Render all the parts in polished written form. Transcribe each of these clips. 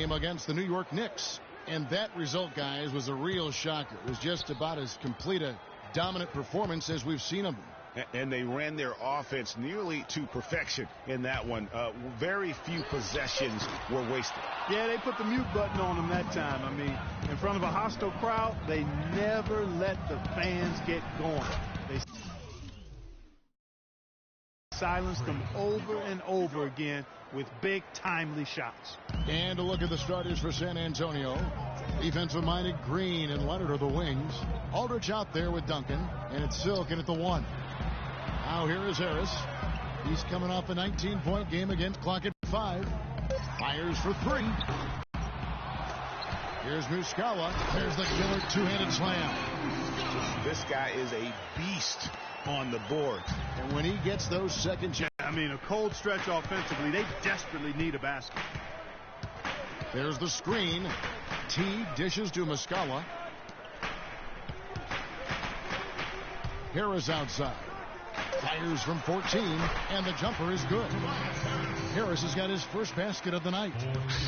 game against the New York Knicks. And that result, guys, was a real shocker. It was just about as complete a dominant performance as we've seen them. And they ran their offense nearly to perfection in that one. Very few possessions were wasted. Yeah, they put the mute button on them that time. I mean, in front of a hostile crowd, they never let the fans get going. They silenced them over and over again with big, timely shots. And a look at the starters for San Antonio. Defensive-minded Green and Leonard are the wings. Aldridge out there with Duncan, and it's Silkin at the 1. Now here is Harris. He's coming off a 19-point game against clock at 5. Fires for 3. Here's Muscala. There's the killer two-handed slam. This guy is a beast on the board. And when he gets those second chances. I mean, a cold stretch offensively, they desperately need a basket. There's the screen. T dishes to Muscala. Harris outside. Fires from 14, and the jumper is good. Harris has got his first basket of the night.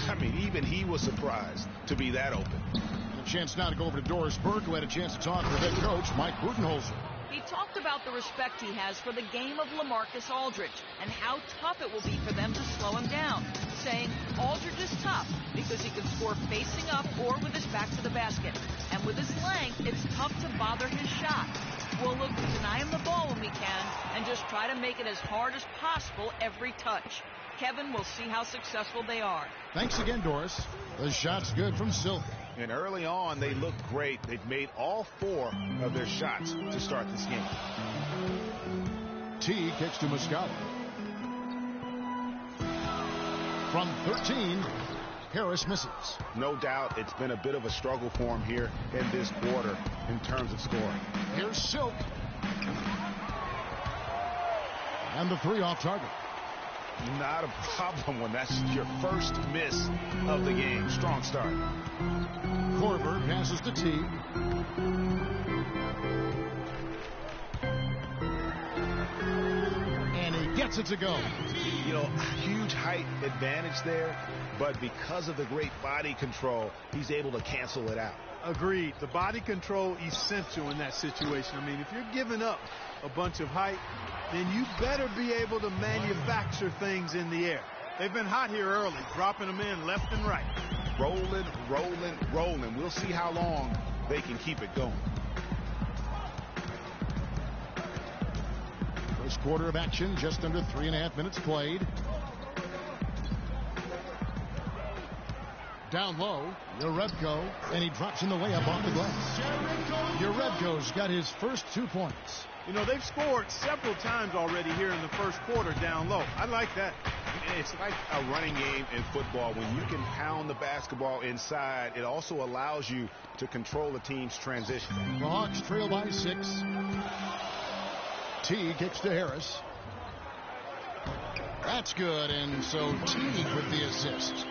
I mean, even he was surprised to be that open. And a chance now to go over to Doris Burke, who had a chance to talk with head coach Mike Budenholzer. He talked about the respect he has for the game of LaMarcus Aldridge and how tough it will be for them to slow him down, saying Aldridge is tough because he can score facing up or with his back to the basket. And with his length, it's tough to bother his shot. We'll look to deny him the ball when we can and just try to make it as hard as possible every touch. Kevin, will see how successful they are. Thanks again, Doris. The shot's good from Silk. And early on, they looked great. They've made all 4 of their shots to start this game. T kicks to Muscala. From 13, Harris misses. No doubt it's been a bit of a struggle for him here in this quarter in terms of scoring. Here's Silk. And the 3 off target. Not a problem when that's your first miss of the game. Strong start. Korver passes to T. And he gets it to go. You know, huge height advantage there, but because of the great body control, he's able to cancel it out. Agreed. The body control essential in that situation. I mean, if you're giving up a bunch of height, then you better be able to manufacture things in the air. They've been hot here early, dropping them in left and right. Rolling, rolling, rolling. We'll see how long they can keep it going. First quarter of action, just under 3.5 minutes played. Down low, Yerebko, and he drops in the way up off the glass. Yerebko's got his first 2 points. You know, they've scored several times already here in the first quarter down low. I like that. It's like a running game in football. When you can pound the basketball inside, it also allows you to control the team's transition. The Hawks trail by 6. T kicks to Harris. That's good, and so T with the assist.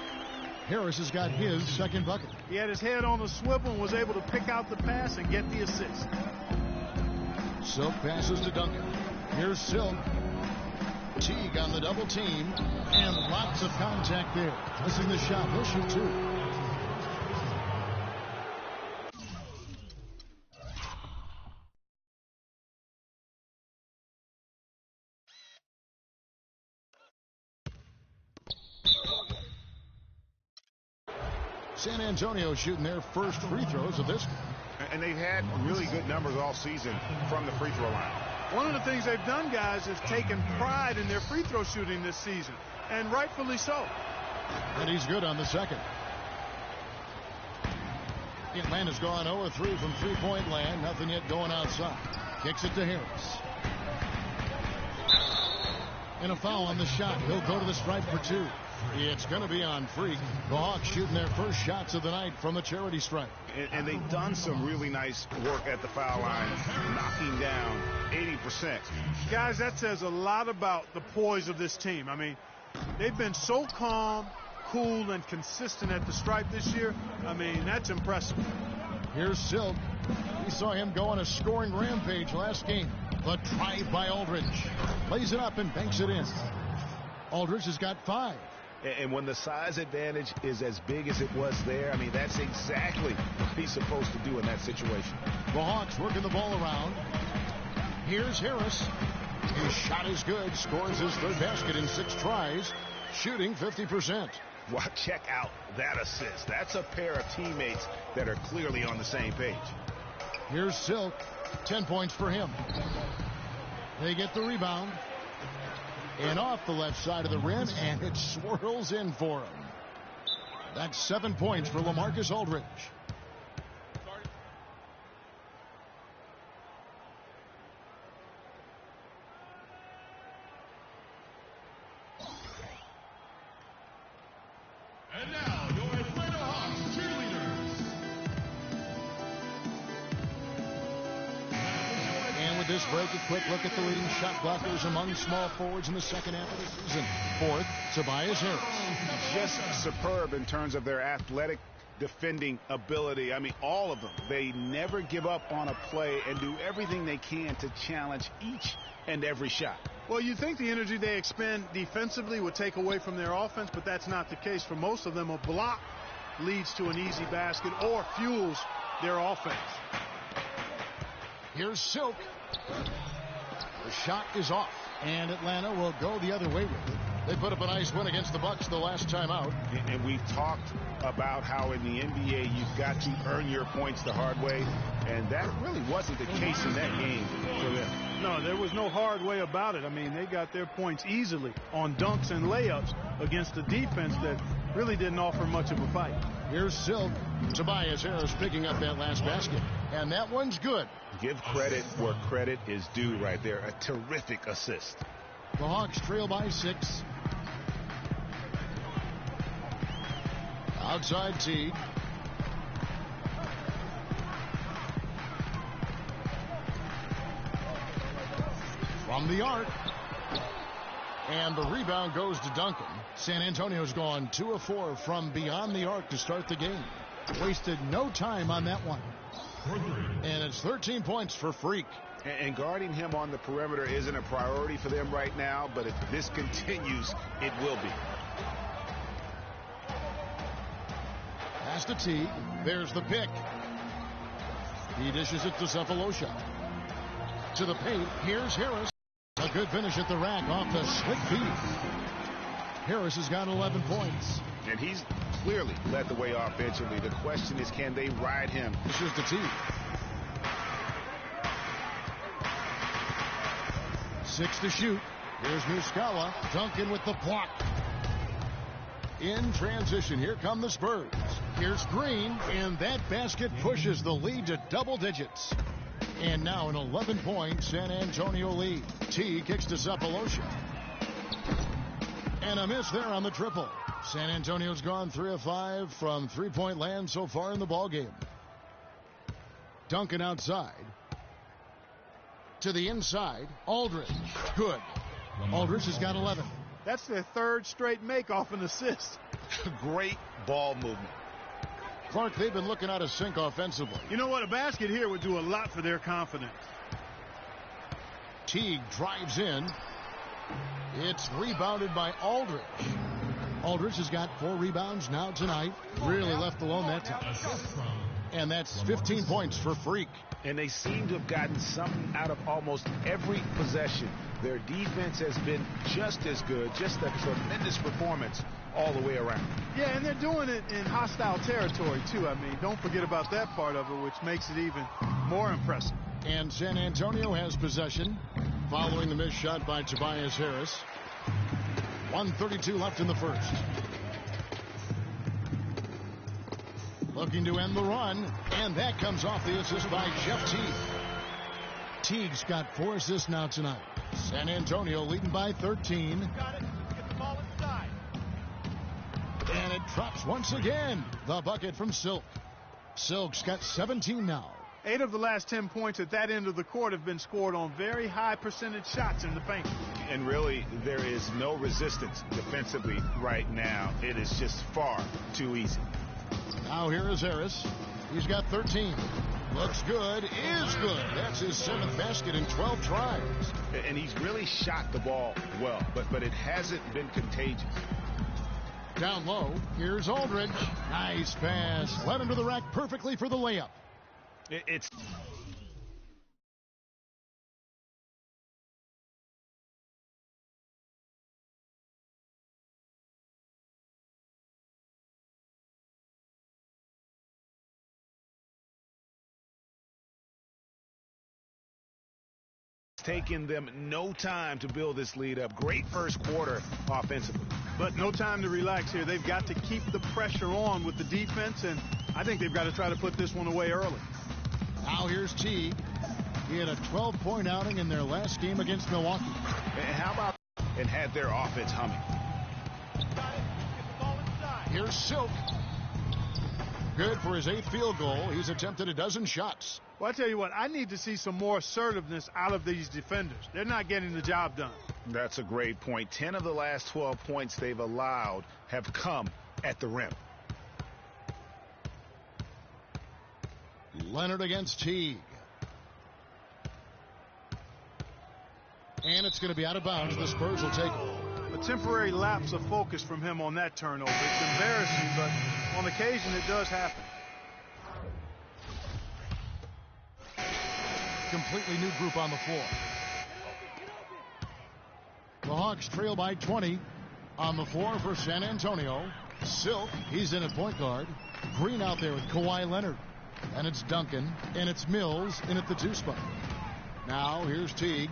Harris has got his second bucket. He had his head on a swivel and was able to pick out the pass and get the assist. Silk passes to Duncan. Here's Silk. Teague on the double team, and lots of contact there. Missing the shot. He'll shoot 2. San Antonio shooting their first free throws of this one. And they've had really good numbers all season from the free throw line. One of the things they've done, guys, is taken pride in their free throw shooting this season, and rightfully so. And he's good on the second. Atlanta's gone 0-3 from three-point land. Nothing yet going outside. Kicks it to Harris. And a foul on the shot. He'll go to the stripe for 2. It's going to be on Freak. The Hawks shooting their first shots of the night from the charity stripe. And they've done some really nice work at the foul line, knocking down 80%. Guys, that says a lot about the poise of this team. I mean, they've been so calm, cool, and consistent at the stripe this year. I mean, that's impressive. Here's Silk. We saw him go on a scoring rampage last game. The drive by Aldridge. Lays it up and banks it in. Aldridge has got 5. And when the size advantage is as big as it was there, I mean, that's exactly what he's supposed to do in that situation. The Hawks working the ball around. Here's Harris. His shot is good. Scores his third basket in 6 tries. Shooting 50%. Well, check out that assist. That's a pair of teammates that are clearly on the same page. Here's Silk. 10 points for him. They get the rebound. And off the left side of the rim, and it swirls in for him. That's 7 points for LaMarcus Aldridge. And now, your Atlanta Hawks cheerleaders. And with this break, a quick look at the leading shot blockers among small forwards in the second half of the season. Fourth, Tobias Harris. Just superb in terms of their athletic defending ability. I mean, all of them. They never give up on a play and do everything they can to challenge each and every shot. Well, you think the energy they expend defensively would take away from their offense, but that's not the case. For most of them, a block leads to an easy basket or fuels their offense. Here's Silk. The shot is off, and Atlanta will go the other way with it. They put up a nice win against the Bucks the last time out. And we've talked about how in the NBA you've got to earn your points the hard way, and that really wasn't the case in that game for them. No, there was no hard way about it. I mean, they got their points easily on dunks and layups against a defense that really didn't offer much of a fight. Here's Silk. Tobias Harris picking up that last basket, and that one's good. Give credit where credit is due right there. A terrific assist. The Hawks trail by 6. Outside Teague. From the arc. And the rebound goes to Duncan. San Antonio's gone 2 of 4 from beyond the arc to start the game. Wasted no time on that one. And it's 13 points for Freak. And guarding him on the perimeter isn't a priority for them right now, but if this continues, it will be. Pass to Teague. There's the pick. He dishes it to Cephalosha. To the paint. Here's Harris. A good finish at the rack off the slick feed. Harris has got 11 points. And he's clearly led the way offensively. The question is, can they ride him? This is the Teague. 6 to shoot. Here's Muscala. Duncan with the block. In transition, here come the Spurs. Here's Green, and that basket pushes the lead to double digits. And now an 11-point San Antonio lead. T kicks to Cephalosha. And a miss there on the triple. San Antonio's gone 3 of 5 from three-point land so far in the ballgame. Duncan outside. To the inside. Aldridge. Good. Aldridge has got 11. That's their third straight make off an assist. Great ball movement. Clark, they've been looking out of sync offensively. You know what? A basket here would do a lot for their confidence. Teague drives in. It's rebounded by Aldridge. Aldridge has got 4 rebounds now tonight. Really left alone that time. And that's 15 points for Freak. And they seem to have gotten something out of almost every possession. Their defense has been just as good, just a tremendous performance all the way around. Yeah, and they're doing it in hostile territory, too. I mean, don't forget about that part of it, which makes it even more impressive. And San Antonio has possession following the missed shot by Tobias Harris. 1:32 left in the first. Looking to end the run, and that comes off the assist by Jeff Teague. Teague's got 4 assists now tonight. San Antonio leading by 13. Got it. Get the ball inside. And it drops once again. The bucket from Silk. Silk's got 17 now. 8 of the last 10 points at that end of the court have been scored on very high percentage shots in the paint. And really, there is no resistance defensively right now. It is just far too easy. Now here is Harris. He's got 13. Looks good. Is good. That's his 7th basket in 12 tries. And he's really shot the ball well, but it hasn't been contagious. Down low, here's Aldridge. Nice pass. Led into the rack perfectly for the layup. It's taken them no time to build this lead up. Great first quarter offensively. But no time to relax here. They've got to keep the pressure on with the defense, and I think they've got to try to put this one away early. Now here's Teague. He had a 12-point outing in their last game against Milwaukee. And how about and had their offense humming? Here's Silk. Good for his 8th field goal. He's attempted a dozen shots. Well, I tell you what, I need to see some more assertiveness out of these defenders. They're not getting the job done. That's a great point. 10 of the last 12 points they've allowed have come at the rim. Leonard against Teague. And it's going to be out of bounds. The Spurs will take it. A temporary lapse of focus from him on that turnover. It's embarrassing, but on occasion it does happen. Completely new group on the floor. The Hawks trail by 20. On the floor for San Antonio. Silk, he's in at point guard. Green out there with Kawhi Leonard. And it's Duncan, and it's Mills in at the 2 spot. Now here's Teague.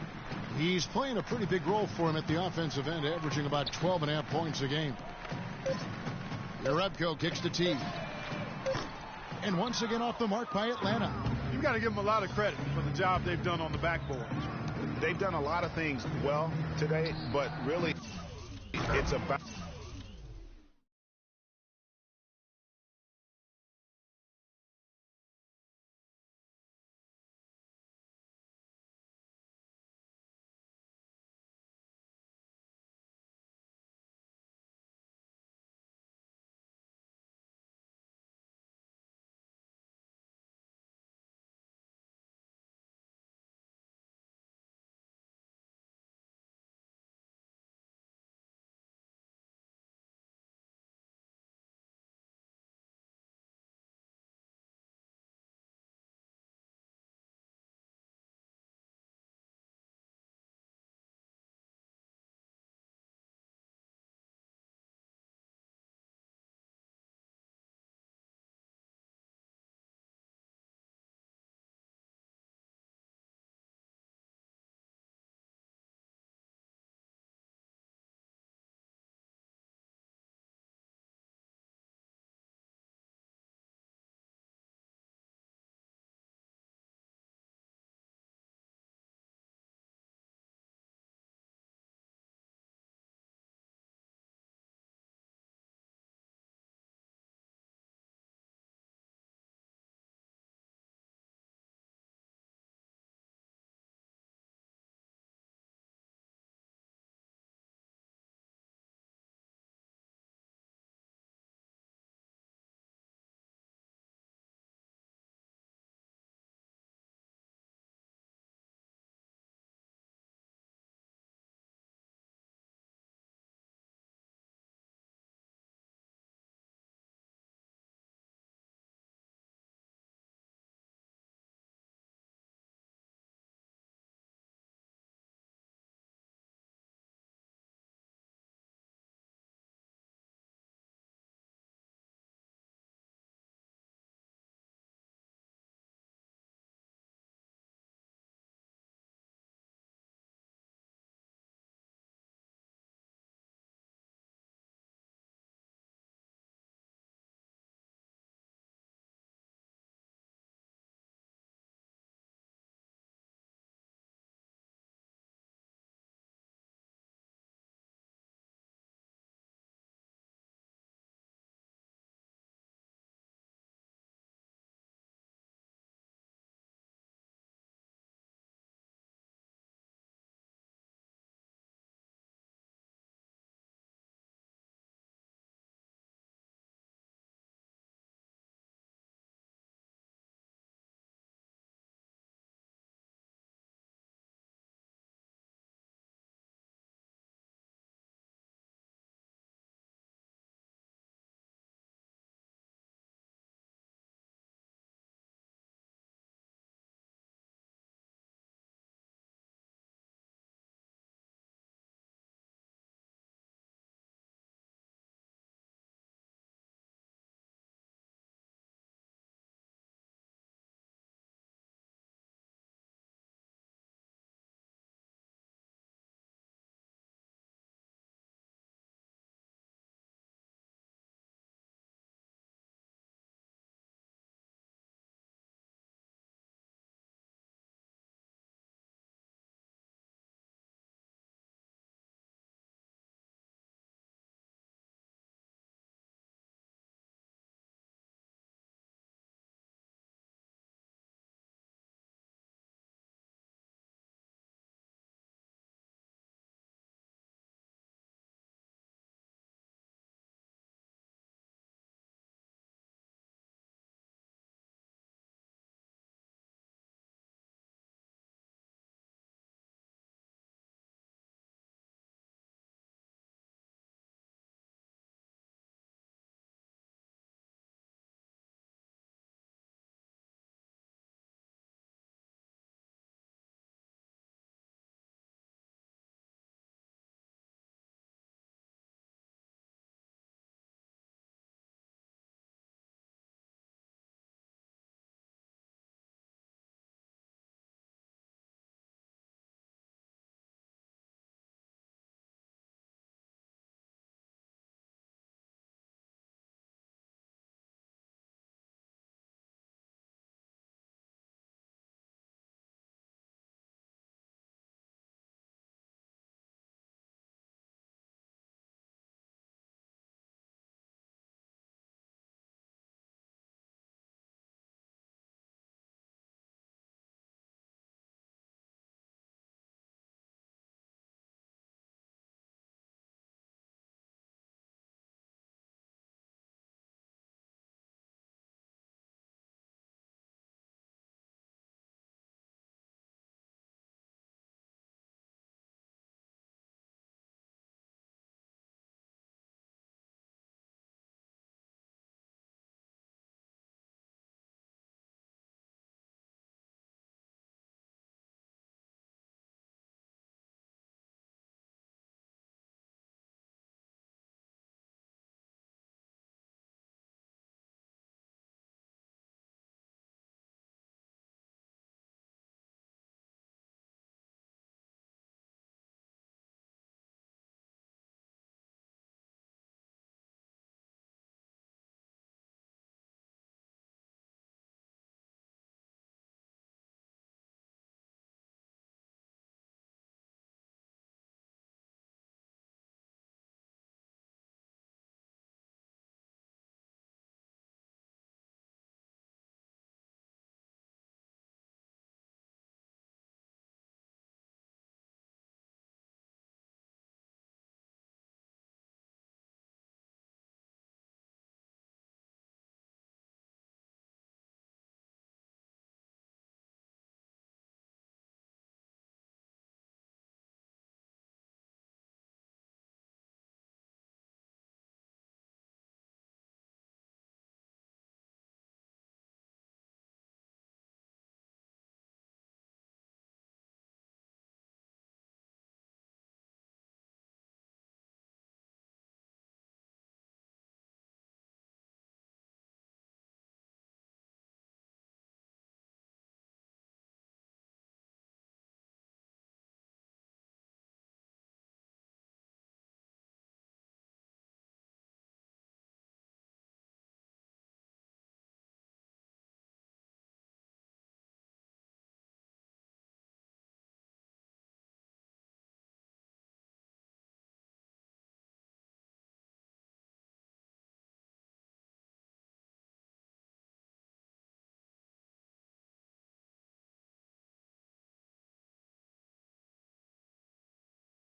He's playing a pretty big role for him at the offensive end, averaging about 12.5 points a game. Jerebko kicks to Teague. And once again off the mark by Atlanta. You've got to give them a lot of credit for the job they've done on the backboard. They've done a lot of things well today, but really it's about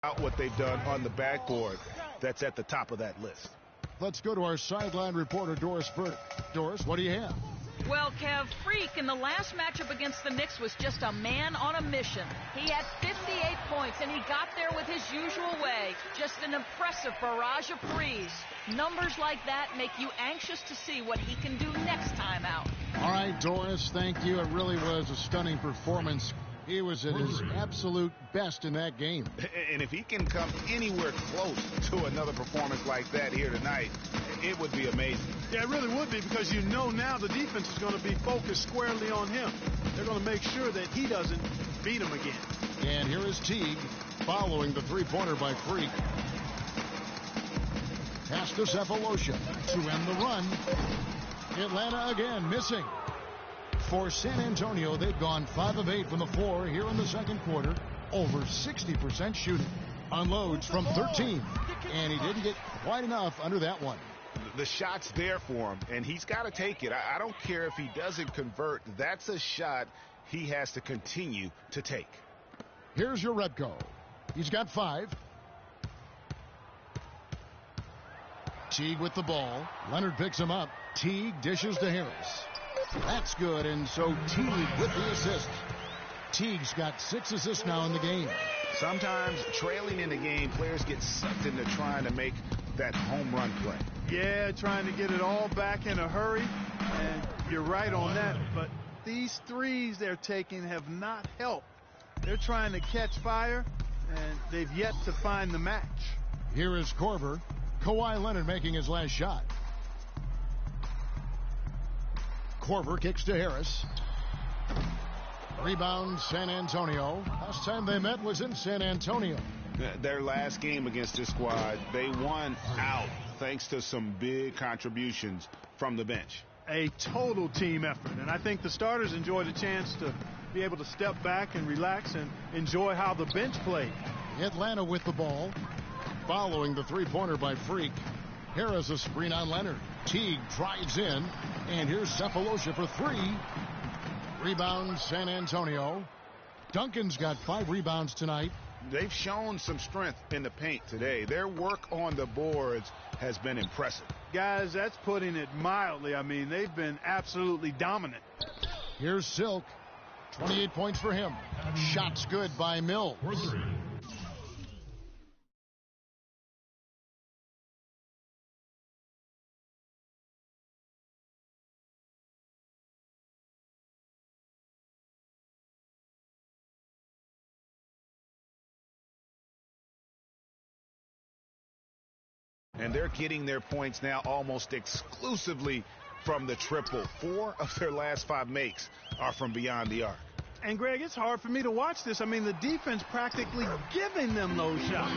out what they've done on the backboard that's at the top of that list. Let's go to our sideline reporter, Doris Burke. Doris, what do you have? Well, Kev, Freak in the last matchup against the Knicks was just a man on a mission. He had 58 points, and he got there with his usual way. Just an impressive barrage of threes. Numbers like that make you anxious to see what he can do next time out. All right, Doris, thank you. It really was a stunning performance. He was at his absolute best in that game. And if he can come anywhere close to another performance like that here tonight, it would be amazing. Yeah, it really would be, because you know now the defense is going to be focused squarely on him. They're going to make sure that he doesn't beat him again. And here is Teague following the three-pointer by Freak. Pass to Cephalosha to end the run. Atlanta again missing. For San Antonio, they've gone 5 of 8 from the floor here in the second quarter. Over 60% shooting. Unloads from 13. And he didn't get quite enough under that one. The shot's there for him, and he's got to take it. I don't care if he doesn't convert. That's a shot he has to continue to take. Here's your Rebko. He's got 5. Teague with the ball. Leonard picks him up. Teague dishes to Harris. That's good, and so Teague with the assist. Teague's got 6 assists now in the game. Sometimes trailing in the game, players get sucked into trying to make that home run play. Yeah, trying to get it all back in a hurry, and you're right on that. But these threes they're taking have not helped. They're trying to catch fire, and they've yet to find the match. Here is Korver. Kawhi Leonard making his last shot. Korver kicks to Harris. Rebound San Antonio. Last time they met was in San Antonio. Their last game against this squad, they won out thanks to some big contributions from the bench. A total team effort, and I think the starters enjoyed a chance to be able to step back and relax and enjoy how the bench played. Atlanta with the ball. Following the three-pointer by Freak. Harris a screen on Leonard. Teague drives in, and here's Cephalosha for 3. Rebound San Antonio. Duncan's got 5 rebounds tonight. They've shown some strength in the paint today. Their work on the boards has been impressive. Guys, that's putting it mildly. I mean, they've been absolutely dominant. Here's Silk. 28 points for him. Shots good by Mills. And they're getting their points now almost exclusively from the triple. 4 of their last 5 makes are from beyond the arc. And, Greg, it's hard for me to watch this. I mean, the defense practically giving them those shots.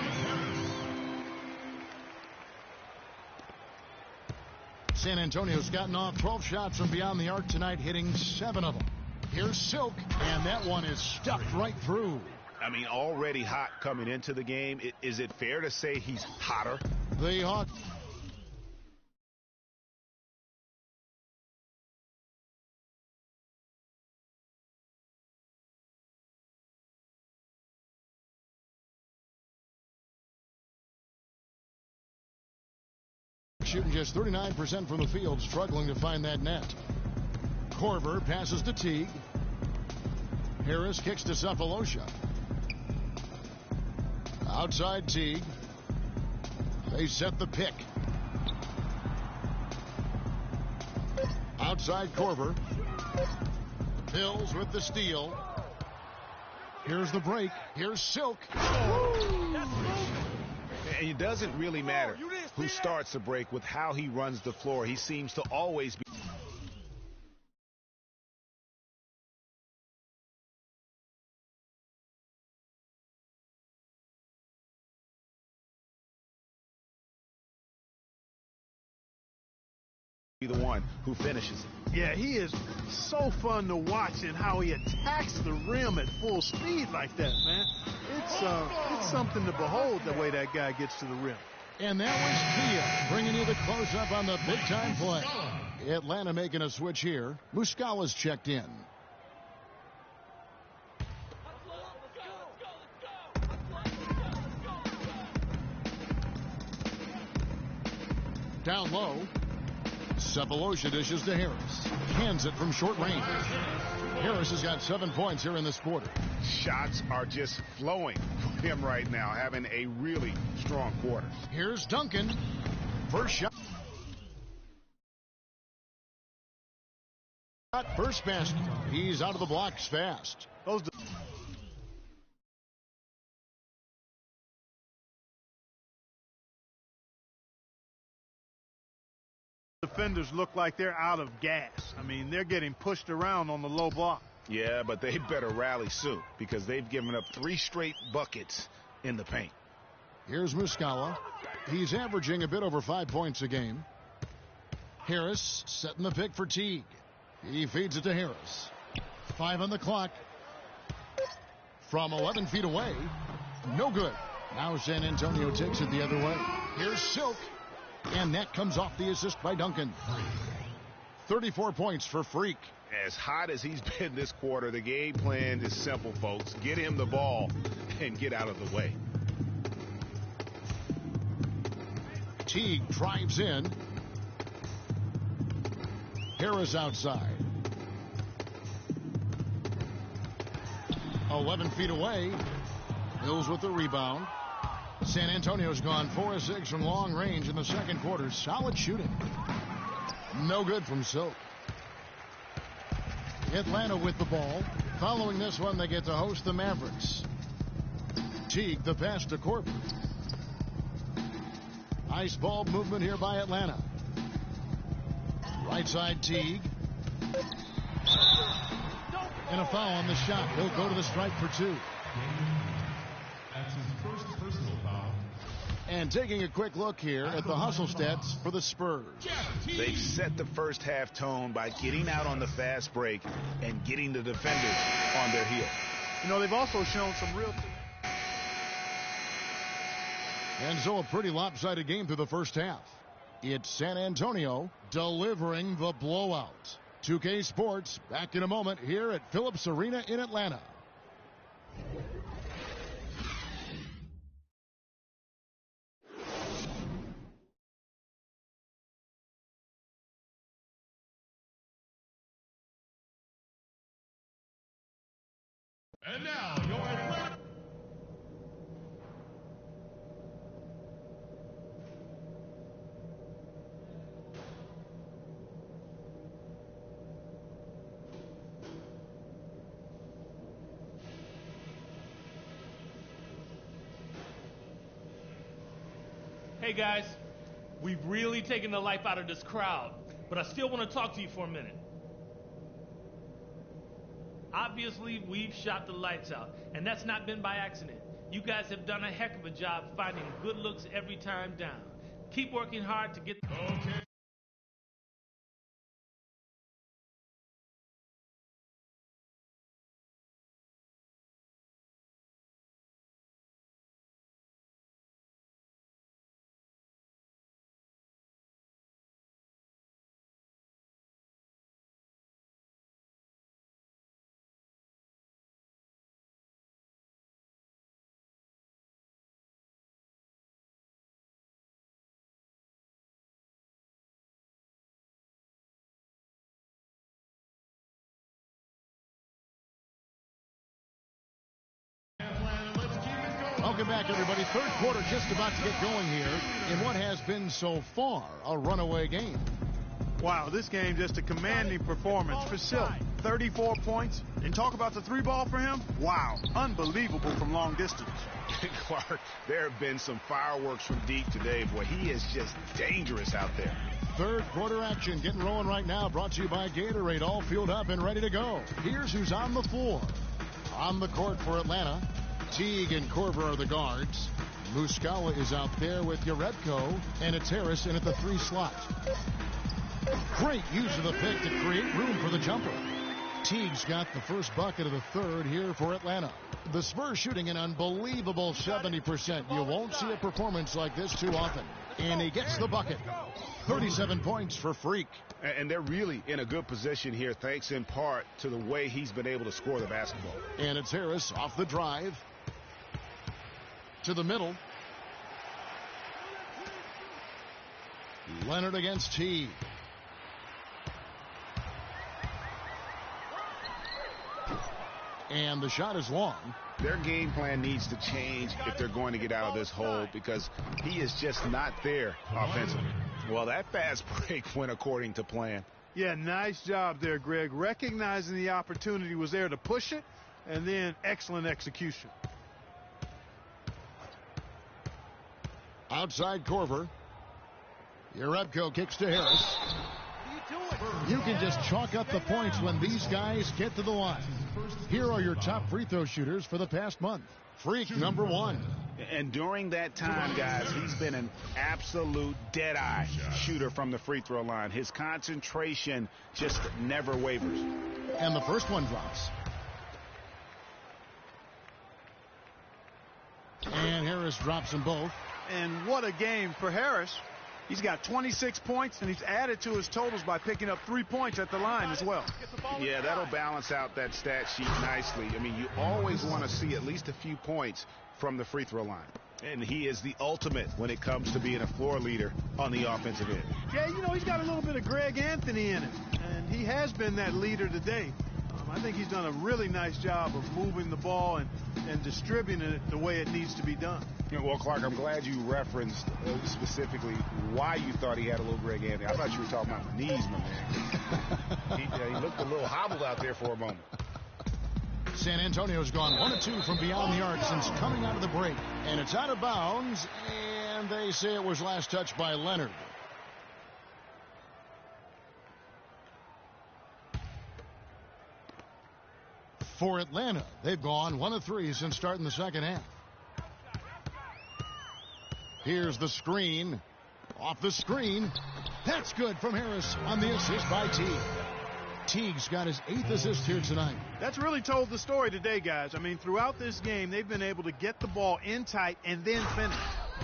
San Antonio's gotten off 12 shots from beyond the arc tonight, hitting 7 of them. Here's Silk, and that one is stuffed right through. I mean, already hot coming into the game. Is it fair to say he's hotter? The Hawks. Shooting just 39% from the field, struggling to find that net. Korver passes to Teague. Harris kicks to Cephalosha. Outside Teague. They set the pick. Outside Korver. Hills with the steal. Here's the break. Here's Silk. And it doesn't really matter who starts the break with how he runs the floor. He seems to always be the one who finishes it. Yeah, he is so fun to watch in how he attacks the rim at full speed like that, man. It's something to behold the way that guy gets to the rim. And that was Kia bringing you the close-up on the big-time play. Atlanta making a switch here. Muscala's checked in. Down low. Cephalosha dishes to Harris. Hands it from short range. Harris has got 7 points here in this quarter. Shots are just flowing for him right now, having a really strong quarter. Here's Duncan. First shot. First basket. He's out of the blocks fast. Those defenders look like they're out of gas. I mean, they're getting pushed around on the low block. Yeah, but they better rally soon because they've given up 3 straight buckets in the paint. Here's Muscala. He's averaging a bit over 5 points a game. Harris setting the pick for Teague. He feeds it to Harris. 5 on the clock. From 11 feet away. No good. Now San Antonio takes it the other way. Here's Silk. And that comes off the assist by Duncan. 34 points for Freak. As hot as he's been this quarter, the game plan is simple, folks. Get him the ball and get out of the way. Teague drives in. Harris outside. 11 feet away. Hills with the rebound. San Antonio's gone 4 of 6 from long range in the second quarter. Solid shooting. No good from Silk. Atlanta with the ball. Following this one, they get to host the Mavericks. Teague, the pass to Corbin. Ice ball movement here by Atlanta. Right side Teague. And a foul on the shot. He'll go to the stripe for 2. That's his first personal foul. And taking a quick look here at the hustle stats for the Spurs. They've set the first half tone by getting out on the fast break and getting the defenders on their heels. You know, they've also shown some real... And so a pretty lopsided game through the first half. It's San Antonio delivering the blowout. 2K Sports back in a moment here at Phillips Arena in Atlanta. And now, your Atlanta. Hey guys, we've really taken the life out of this crowd, but I still want to talk to you for a minute. Obviously, we've shot the lights out, and that's not been by accident. You guys have done a heck of a job finding good looks every time down. Keep working hard to get... Okay. Welcome back, everybody. Third quarter just about to get going here in what has been so far a runaway game. Wow, this game just a commanding performance for Silk. 34 points. And talk about the 3-ball for him. Wow, unbelievable from long distance. Clark, there have been some fireworks from deep today. Boy, he is just dangerous out there. Third quarter action getting rolling right now. Brought to you by Gatorade. All fueled up and ready to go. Here's who's on the floor. On the court for Atlanta, Teague and Korver are the guards. Muscala is out there with Yaredko, and it's Harris in at the 3 slot. Great use of the pick to create room for the jumper. Teague's got the first bucket of the third here for Atlanta. The Spurs shooting an unbelievable 70%. You won't see a performance like this too often. And he gets the bucket. 37 points for Freak. And they're really in a good position here, thanks in part to the way he's been able to score the basketball. And it's Harris off the drive. To the middle. Leonard against T. And the shot is long. Their game plan needs to change if they're going to get out of this hole, because he is just not there offensively. Well, that fast break went according to plan. Yeah, nice job there, Greg. Recognizing the opportunity was there to push it, and then excellent execution. Outside Corver. Jerebko kicks to Harris. You can just chalk up the points when these guys get to the line. Here are your top free throw shooters for the past month. Freak number 1. And during that time, guys, he's been an absolute dead-eye shooter from the free throw line. His concentration just never wavers. And the first one drops. And Harris drops them both. And what a game for Harris. He's got 26 points, and he's added to his totals by picking up 3 points at the line as well. Yeah, that'll balance out that stat sheet nicely. I mean, you always want to see at least a few points from the free throw line. And he is the ultimate when it comes to being a floor leader on the offensive end. Yeah, you know, he's got a little bit of Greg Anthony in him, and he has been that leader today. I think he's done a really nice job of moving the ball and distributing it the way it needs to be done. Yeah, well, Clark, I'm glad you referenced specifically why you thought he had a little Greg Anthony. I thought you were talking about the knees, my man. He looked a little hobbled out there for a moment. San Antonio's gone 1 of 2 from beyond the arc since coming out of the break. And it's out of bounds, and they say it was last touched by Leonard. For Atlanta, they've gone 1 of 3 since starting the second half. Here's the screen. Off the screen. That's good from Harris on the assist by Teague. Teague's got his 8th assist here tonight. That's really told the story today, guys. I mean, throughout this game, they've been able to get the ball in tight and then finish.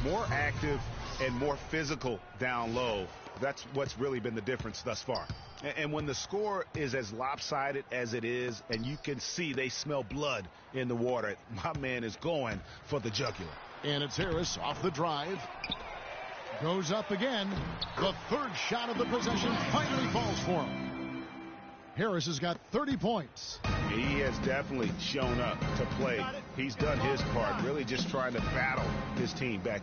More active and more physical down low. That's what's really been the difference thus far. And when the score is as lopsided as it is, and you can see they smell blood in the water, my man is going for the jugular. And it's Harris off the drive. Goes up again. The third shot of the possession finally falls for him. Harris has got 30 points. He has definitely shown up to play. He's done his part, really just trying to battle his team back.